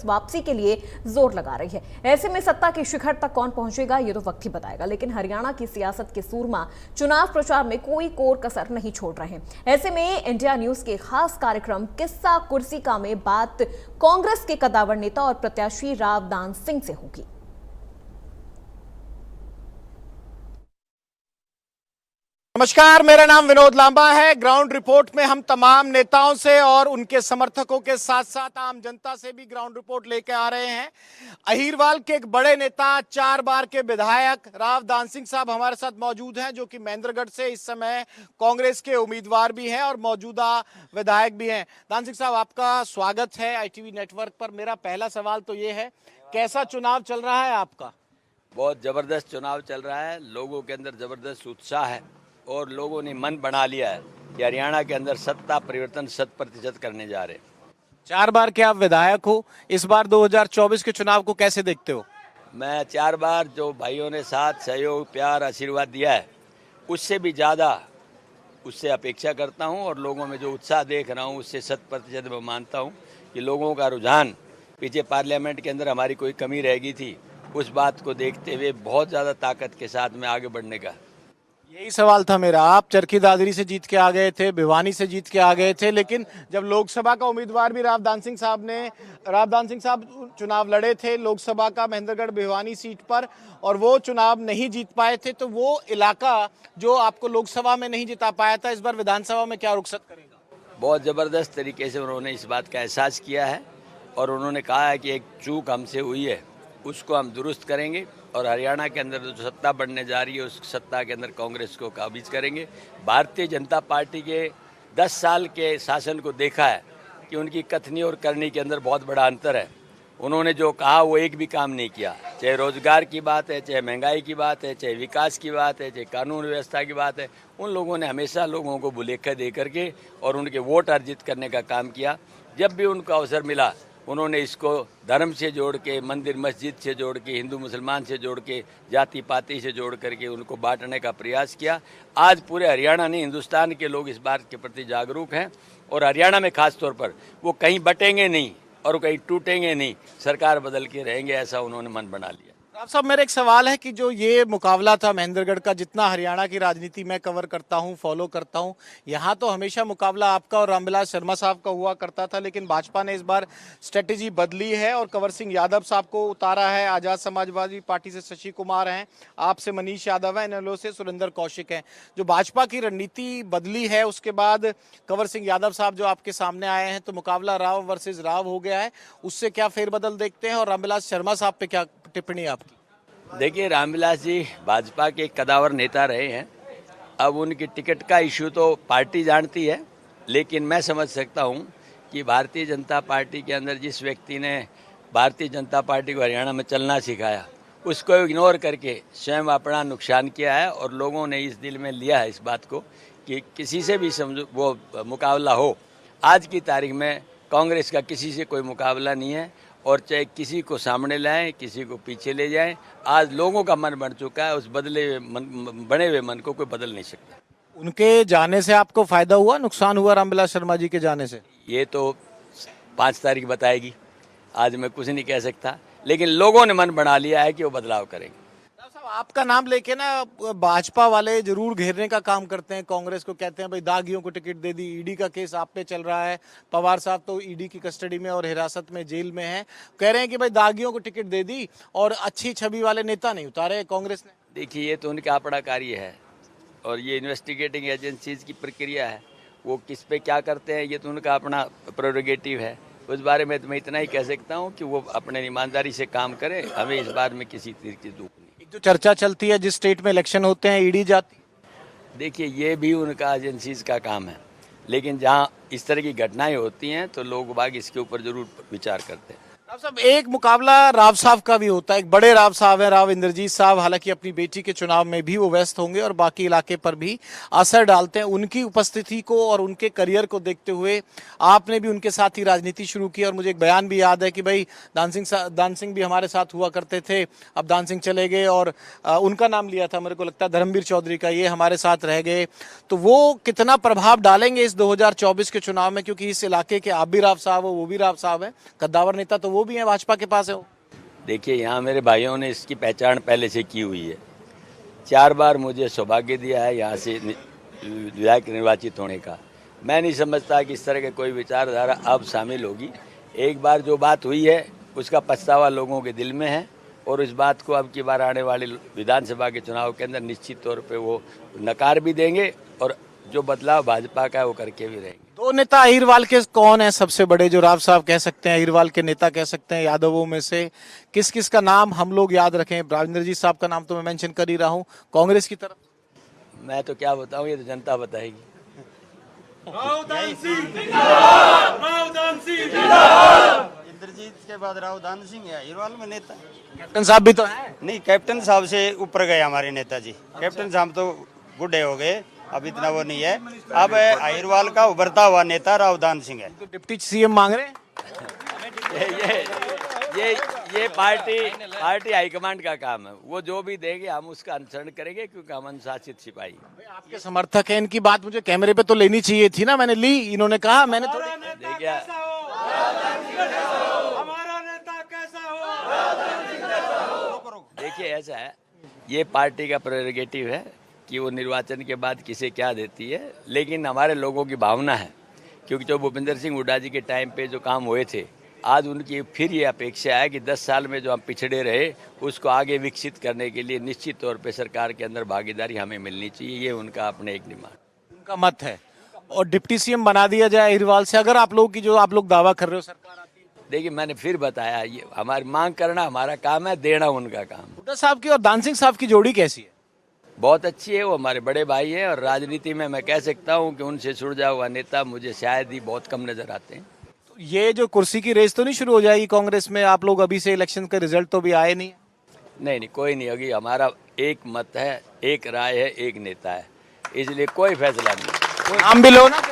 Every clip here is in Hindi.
वापसी के लिए जोर लगा रही है। ऐसे में सत्ता के शिखर तक कौन पहुंचेगा ये तो वक्त ही बताएगा, लेकिन हरियाणा की सियासत के सूरमा चुनाव प्रचार में कोई कोर कसर नहीं छोड़ रहे हैं। ऐसे में इंडिया न्यूज के खास कार्यक्रम किस्सा कुर्सी का में बात कांग्रेस के कद्दावर नेता और प्रत्याशी रावदान सिंह से होगी। नमस्कार, मेरा नाम विनोद लांबा है। ग्राउंड रिपोर्ट में हम तमाम नेताओं से और उनके समर्थकों के साथ साथ आम जनता से भी ग्राउंड रिपोर्ट लेके आ रहे हैं। अहीरवाल के एक बड़े नेता, 4 बार के विधायक रावदान सिंह साहब हमारे साथ मौजूद हैं, जो कि महेंद्रगढ़ से इस समय कांग्रेस के उम्मीदवार भी हैं और मौजूदा विधायक भी हैं। दान सिंह साहब, आपका स्वागत है ITV नेटवर्क पर। मेरा पहला सवाल तो ये है, कैसा चुनाव चल रहा है आपका? बहुत जबरदस्त चुनाव चल रहा है। लोगों के अंदर जबरदस्त उत्साह है और लोगों ने मन बना लिया है कि हरियाणा के अंदर सत्ता परिवर्तन 100% करने जा रहे हैं। 4 बार के आप विधायक हो, इस बार 2024 के चुनाव को कैसे देखते हो? मैं 4 बार जो भाइयों ने साथ सहयोग, प्यार, आशीर्वाद दिया है, उससे भी ज़्यादा उससे अपेक्षा करता हूं और लोगों में जो उत्साह देख रहा हूं उससे 100% मैं मानता हूं कि लोगों का रुझान, पीछे पार्लियामेंट के अंदर हमारी कोई कमी रह गई थी, उस बात को देखते हुए बहुत ज़्यादा ताकत के साथ में आगे बढ़ने का। यही सवाल था मेरा। आप चरखी दादरी से जीत के आ गए थे, भिवानी से जीत के आ गए थे, लेकिन जब लोकसभा का उम्मीदवार भी रावदान सिंह साहब चुनाव लड़े थे लोकसभा का महेंद्रगढ़ भिवानी सीट पर, और वो चुनाव नहीं जीत पाए थे, तो वो इलाका जो आपको लोकसभा में नहीं जिता पाया था, इस बार विधानसभा में क्या रुखसत करेगा? बहुत ज़बरदस्त तरीके से उन्होंने इस बात का एहसास किया है और उन्होंने कहा है कि एक चूक हमसे हुई है, उसको हम दुरुस्त करेंगे और हरियाणा के अंदर जो सत्ता बढ़ने जा रही है उस सत्ता के अंदर कांग्रेस को काबिज करेंगे। भारतीय जनता पार्टी के 10 साल के शासन को देखा है कि उनकी कथनी और करनी के अंदर बहुत बड़ा अंतर है। उन्होंने जो कहा वो एक भी काम नहीं किया, चाहे रोजगार की बात है, चाहे महंगाई की बात है, चाहे विकास की बात है, चाहे कानून व्यवस्था की बात है। उन लोगों ने हमेशा लोगों को बुलेखा दे करके और उनके वोट अर्जित करने का काम किया। जब भी उनको अवसर मिला उन्होंने इसको धर्म से जोड़ के, मंदिर मस्जिद से जोड़ के, हिंदू मुसलमान से जोड़ के, जाति पाति से जोड़ करके उनको बांटने का प्रयास किया। आज पूरे हरियाणा नहीं, हिंदुस्तान के लोग इस बात के प्रति जागरूक हैं और हरियाणा में खास तौर पर वो कहीं बटेंगे नहीं और कहीं टूटेंगे नहीं, सरकार बदल के रहेंगे, ऐसा उन्होंने मन बना लिया। आप साहब, मेरा एक सवाल है कि जो ये मुकाबला था महेंद्रगढ़ का, जितना हरियाणा की राजनीति मैं कवर करता हूं, फॉलो करता हूं, यहाँ तो हमेशा मुकाबला आपका और रामविलास शर्मा साहब का हुआ करता था, लेकिन भाजपा ने इस बार स्ट्रेटेजी बदली है और कंवर सिंह यादव साहब को उतारा है। आज़ाद समाजवादी पार्टी से शशि कुमार हैं, आपसे मनीष यादव हैं, इनेलो से सुरेंद्र कौशिक हैं। जो भाजपा की रणनीति बदली है, उसके बाद कंवर सिंह यादव साहब जो आपके सामने आए हैं, तो मुकाबला राव वर्सेज राव हो गया है। उससे क्या फेरबदल देखते हैं और रामविलास शर्मा साहब पे क्या टिप्पणी आपकी? देखिए, रामविलास जी भाजपा के कदावर नेता रहे हैं। अब उनकी टिकट का इशू तो पार्टी जानती है, लेकिन मैं समझ सकता हूं कि भारतीय जनता पार्टी के अंदर जिस व्यक्ति ने भारतीय जनता पार्टी को हरियाणा में चलना सिखाया, उसको इग्नोर करके स्वयं अपना नुकसान किया है और लोगों ने इस दिल में लिया है इस बात को कि किसी से भी वो मुकाबला हो। आज की तारीख में कांग्रेस का किसी से कोई मुकाबला नहीं है और चाहे किसी को सामने लाएं, किसी को पीछे ले जाएं, आज लोगों का मन बन चुका है। उस बने हुए मन को कोई बदल नहीं सकता। उनके जाने से आपको फायदा हुआ, नुकसान हुआ रामविलास शर्मा जी के जाने से? ये तो 5 तारीख बताएगी, आज मैं कुछ नहीं कह सकता, लेकिन लोगों ने मन बना लिया है कि वो बदलाव करेंगे। आपका नाम लेके ना भाजपा वाले जरूर घेरने का काम करते हैं कांग्रेस को, कहते हैं भाई दागियों को टिकट दे दी, ईडी का केस आप पे चल रहा है, पवार साहब तो ईडी की कस्टडी में और हिरासत में जेल में हैं, कह रहे हैं कि भाई दागियों को टिकट दे दी और अच्छी छवि वाले नेता नहीं उतारे कांग्रेस ने। देखिए, ये तो उनका अपना कार्य है और ये इन्वेस्टिगेटिंग एजेंसीज की प्रक्रिया है, वो किस पे क्या करते हैं ये तो उनका अपना प्रेरोगेटिव है। उस बारे में तो मैं इतना ही कह सकता हूँ कि वो अपने ईमानदारी से काम करें, हमें इस बारे में किसी तरह की दुख नहीं। जो चर्चा चलती है जिस स्टेट में इलेक्शन होते हैं ईडी जाती, देखिए ये भी उनका एजेंसीज का काम है, लेकिन जहाँ इस तरह की घटनाएं होती हैं तो लोग बाग इसके ऊपर जरूर विचार करते हैं। राव साहब, एक मुकाबला राव साहब का भी होता है, एक बड़े राव साहब है राव इंद्रजीत साहब, हालांकि अपनी बेटी के चुनाव में भी वो व्यस्त होंगे और बाकी इलाके पर भी असर डालते हैं। उनकी उपस्थिति को और उनके करियर को देखते हुए आपने भी उनके साथ ही राजनीति शुरू की और मुझे एक बयान भी याद है कि भाई दान सिंह भी हमारे साथ हुआ करते थे, अब दान सिंह चले गए और उनका नाम लिया था, मेरे को लगता है धर्मवीर चौधरी का, ये हमारे साथ रह गए। तो वो कितना प्रभाव डालेंगे इस 2024 के चुनाव में, क्योंकि इस इलाके के आप भी राव साहब हो, वो भी राव साहब है, कद्दावर नेता तो वो भी हैं भाजपा के पास है वो? देखिए, यहाँ मेरे भाइयों ने इसकी पहचान पहले से की हुई है। 4 बार मुझे सौभाग्य दिया है यहाँ से विधायक निर्वाचित होने का। मैं नहीं समझता कि इस तरह के कोई विचारधारा अब शामिल होगी। एक बार जो बात हुई है उसका पछतावा लोगों के दिल में है, और इस बात को अब की बार आने वाले विधानसभा के चुनाव के अंदर निश्चित तौर पे वो नकार भी देंगे, और जो बदलाव भाजपा का है वो करके भी रहेंगे। दो नेता अहिरवाल के कौन है सबसे बड़े, जो राव साहब कह सकते हैं, अहिरवाल के नेता कह सकते हैं यादवों में से? किस किस का नाम हम लोग याद रखें? राजेंद्र जी साहब का नाम तो मैं मेंशन कर ही रहा हूँ। कांग्रेस की तरफ मैं तो क्या बताऊँ, ये तो जनता बताएगी। इंद्रजीत के बाद राव दान सिंह है अहिरवाल में नेता। कैप्टन साहब भी तो हैं। नहीं, कैप्टन साहब से ऊपर गए हमारे नेताजी। कैप्टन साहब तो बूढ़े हो गए, अब इतना वो नहीं है। अब अहिरवाल का उभरता हुआ नेता राव दान सिंह है। तो डिप्टी सीएम मांग रहे हैं। ये पार्टी हाईकमांड का काम है। वो जो भी देंगे हम उसका अनुसरण करेंगे, क्योंकि हम अनुशासित सिपाही हैं। आपके समर्थक हैं, इनकी बात मुझे कैमरे पे तो लेनी चाहिए थी ना, मैंने ली। इन्होंने कहा, मैंने थोड़ी देखिए, देखिए ऐसा है, ये पार्टी का प्रेरोगेटिव है कि वो निर्वाचन के बाद किसे क्या देती है, लेकिन हमारे लोगों की भावना है, क्योंकि जो भूपेंद्र सिंह हुड्डा जी के टाइम पे जो काम हुए थे, आज उनकी फिर ये अपेक्षा है कि 10 साल में जो हम पिछड़े रहे उसको आगे विकसित करने के लिए निश्चित तौर पे सरकार के अंदर भागीदारी हमें मिलनी चाहिए। ये उनका अपने एक डिमांड, उनका मत है। और डिप्टी सीएम बना दिया जाए अहिरवाल से, अगर आप लोग की जो आप लोग दावा कर रहे हो सरकार आती है। देखिए, मैंने फिर बताया, ये हमारी मांग करना हमारा काम है, देना उनका काम। हुड्डा साहब की और दान सिंह साहब की जोड़ी कैसी है? बहुत अच्छी है, वो हमारे बड़े भाई हैं, और राजनीति में मैं कह सकता हूँ कि उनसे सुलझा हुआ नेता मुझे शायद ही बहुत कम नजर आते हैं। तो ये जो कुर्सी की रेस तो नहीं शुरू हो जाएगी कांग्रेस में? आप लोग अभी से, इलेक्शन का रिजल्ट तो भी आए नहीं है। नहीं, कोई नहीं होगी। हमारा एक मत है, एक राय है, एक नेता है, इसलिए कोई फैसला नहीं। नाम भी लो ना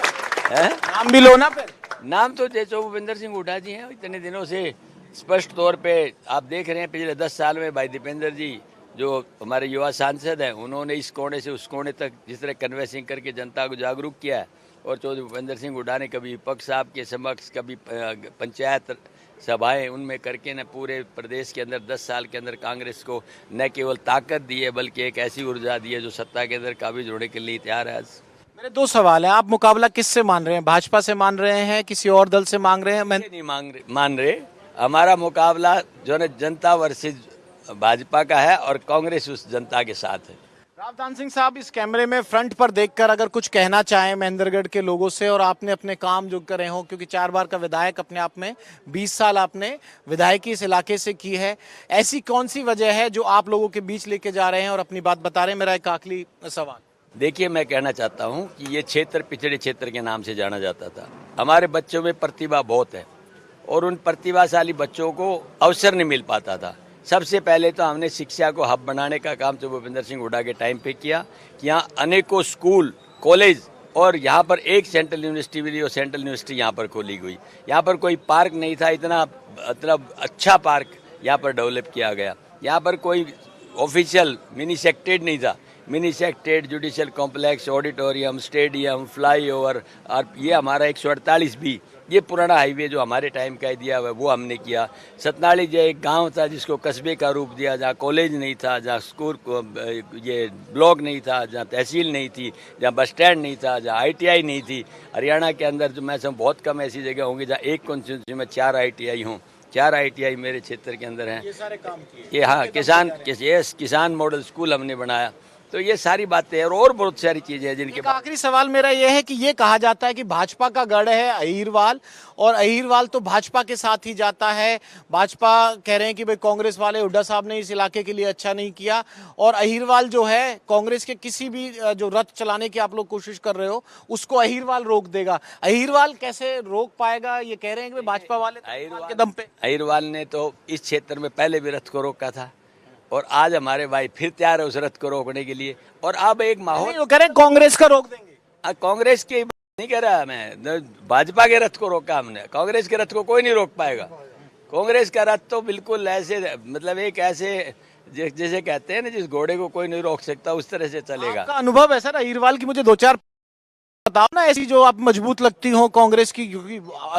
है, नाम भी लो ना फिर। नाम तो जैसे भूपेंद्र सिंह हुड्डा जी हैं, इतने दिनों से स्पष्ट तौर पे आप देख रहे हैं। पिछले 10 साल में भाई दीपेंद्र जी जो हमारे युवा सांसद हैं, उन्होंने इस कोने से उस कोने तक जिस तरह कन्वेंसिंग करके जनता को जागरूक किया है, और चौधरी भूपेंद्र सिंह हुड्डा ने कभी विपक्ष साहब के समक्ष, कभी पंचायत सभाएं उनमें करके न पूरे प्रदेश के अंदर 10 साल के अंदर कांग्रेस को न केवल ताकत दी है, बल्कि एक ऐसी ऊर्जा दी है जो सत्ता के अंदर काबिज होने के लिए तैयार है। आज मेरे 2 सवाल हैं। आप मुकाबला किससे मान रहे हैं? भाजपा से मान रहे हैं, किसी और दल से मांग रहे हैं? मैं नहीं मान रहे। हमारा मुकाबला जो है जनता वर्सेज भाजपा का है, और कांग्रेस उस जनता के साथ है। राव दान सिंह साहब, इस कैमरे में फ्रंट पर देखकर अगर कुछ कहना चाहें महेंद्रगढ़ के लोगों से, और आपने अपने काम जो करे हो, क्योंकि 4 बार का विधायक अपने आप में, 20 साल आपने विधायकी इस इलाके से की है, ऐसी कौन सी वजह है जो आप लोगों के बीच लेके जा रहे हैं और अपनी बात बता रहे हैं? मेरा एक आखिरी सवाल। देखिए, मैं कहना चाहता हूँ कि ये क्षेत्र पिछड़े क्षेत्र के नाम से जाना जाता था। हमारे बच्चों में प्रतिभा बहुत है, और उन प्रतिभाशाली बच्चों को अवसर नहीं मिल पाता था। सबसे पहले तो हमने शिक्षा को हब बनाने का काम तो भूपेंद्र सिंह हुड्डा के टाइम पे किया, कि यहाँ अनेकों स्कूल, कॉलेज, और यहाँ पर एक सेंट्रल यूनिवर्सिटी भी, और सेंट्रल यूनिवर्सिटी यहाँ पर खोली गई। यहाँ पर कोई पार्क नहीं था, इतना मतलब अच्छा पार्क यहाँ पर डेवलप किया गया। यहाँ पर कोई ऑफिशियल मिनी सेक्रेटेरिएट नहीं था। Mini secretariat, judicial complex, auditorium, stadium, flyover, और ये हमारा 148 भी, ये पुराना हाईवे जो हमारे टाइम का दिया हुआ है वो हमने किया। सतनाली जो एक गांव था जिसको कस्बे का रूप दिया, जहाँ कॉलेज नहीं था, जहाँ स्कूल ये ब्लॉक नहीं था, जहाँ तहसील नहीं थी, जहाँ बस स्टैंड नहीं था, जहाँ ITI नहीं थी। हरियाणा के अंदर जो मैं समझ बहुत कम ऐसी जगह होंगी जहाँ एक कॉन्स्टिट्यूंसी में 4 ITI हों। 4 ITI मेरे क्षेत्र के अंदर हैं। ये सारे काम किए। ये हाँ, किसान मॉडल स्कूल हमने बनाया। तो ये सारी बातें और बहुत सारी चीजें हैं जिनके। एक आखिरी सवाल मेरा यह है कि ये कहा जाता है कि भाजपा का गढ़ है अहिरवाल, और अहिरवाल तो भाजपा के साथ ही जाता है। भाजपा कह रहे हैं कि भाई कांग्रेस वाले, हुड्डा साहब ने इस इलाके के लिए अच्छा नहीं किया, और अहिरवाल जो है कांग्रेस के किसी भी जो रथ चलाने की आप लोग कोशिश कर रहे हो उसको अहिरवाल रोक देगा। अहिरवाल कैसे रोक पाएगा? ये कह रहे हैं कि भाजपा वाले के दम पे। अहिरवाल ने तो इस क्षेत्र में पहले भी रथ को रोका था, और आज हमारे भाई फिर तैयार है उस रथ को रोकने के लिए। और अब एक माहौल, वो कह रहे हैं कांग्रेस का रोक देंगे। कांग्रेस की नहीं कह रहा मैं, भाजपा के रथ को रोका हमने। कांग्रेस के रथ को कोई नहीं रोक पाएगा। कांग्रेस का रथ तो बिल्कुल ऐसे, मतलब एक ऐसे जैसे कहते हैं ना, जिस घोड़े को कोई नहीं रोक सकता, उस तरह से चलेगा। आपका अनुभव है सर अहिरवाल की? मुझे 2-4 बताओ ना ऐसी जो आप मजबूत लगती हो कांग्रेस की, क्योंकि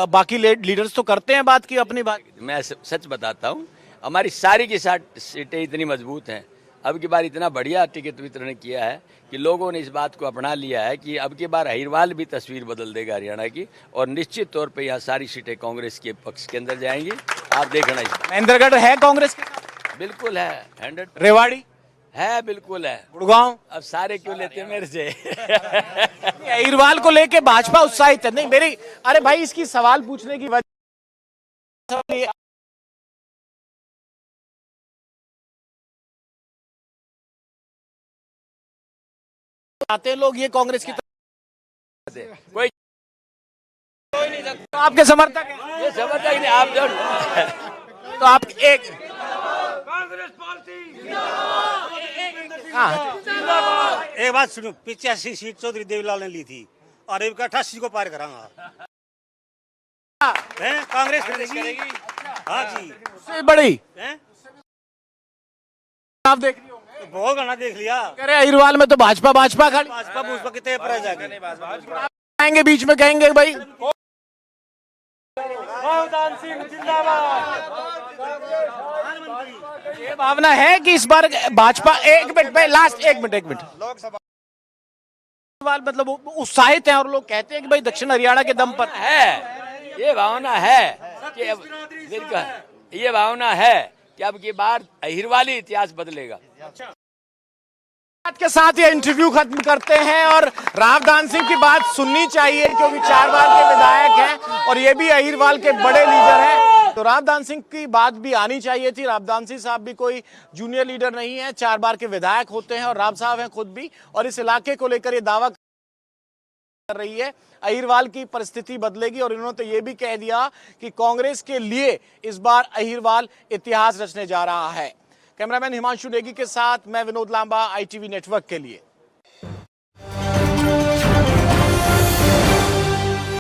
बाकी लीडर्स तो करते हैं बात की अपनी बात। मैं सच बताता हूँ, हमारी सारी की सारी सीटें इतनी मजबूत हैं। अब की बार इतना बढ़िया टिकट वितरण किया है कि लोगों ने इस बात को अपना लिया है कि अब की बार अहिरवाल भी तस्वीर बदल देगा हरियाणा की, और निश्चित तौर पे यहाँ सारी सीटें कांग्रेस के पक्ष के अंदर जाएंगी। आप देखना इस बार। महेंद्रगढ़ है कांग्रेस के, बिल्कुल है 100। रेवाड़ी है, बिल्कुल है। गुड़गांव, अब सारे क्यों लेते हैं मेरे से? अहिरवाल को लेके भाजपा उत्साहित है? नहीं मेरी, अरे भाई इसकी सवाल पूछने की वजह आते हैं लोग ये कांग्रेस की कोई तो आपके समर्थक हैं? ये समझता ही नहीं। आप जब तो आप एक हाँ, एक बात सुनो, 85 सीट चौधरी देवीलाल ने ली थी और एक 88 को पार करांगा। हैं कांग्रेस करेगी। हाँ जी, सबसे बड़ी हैं आप देख रही होंगे, तो बहुत गाना देख लिया। कह रहे अहिरवाल में तो भाजपा खड़ी, भाजपा भूजपा कितने पर जाएगी। आएंगे बीच में कहेंगे भाई रावदान सिंह जिंदाबाद। ये भावना है कि इस बार भाजपा, एक मिनट भाई, लास्ट एक मिनट लोकसभा मतलब उत्साहित हैं और लोग कहते हैं कि भाई दक्षिण हरियाणा के दम पर है, ये भावना है कि अब ये भावना है कि अब की बार अहिरवाली इतिहास बदलेगा। के साथ ये इंटरव्यू खत्म करते हैं और रावदान सिंह की बात सुननी चाहिए क्योंकि 4 बार के विधायक हैं और ये भी अहिरवाल के बड़े लीडर हैं, तो रावदान सिंह की बात भी आनी चाहिए थी। रावदान सिंह साहब भी कोई जूनियर लीडर नहीं है, 4 बार के विधायक होते हैं और राव साहब हैं खुद भी, और इस इलाके को लेकर ये दावा कर रही है अहिरवाल की परिस्थिति बदलेगी। और इन्होंने तो ये भी कह दिया कि कांग्रेस के लिए इस बार अहिरवाल इतिहास रचने जा रहा है। कैमरामैन हिमांशु नेगी के साथ मैं विनोद लांबा, ITV नेटवर्क के लिए।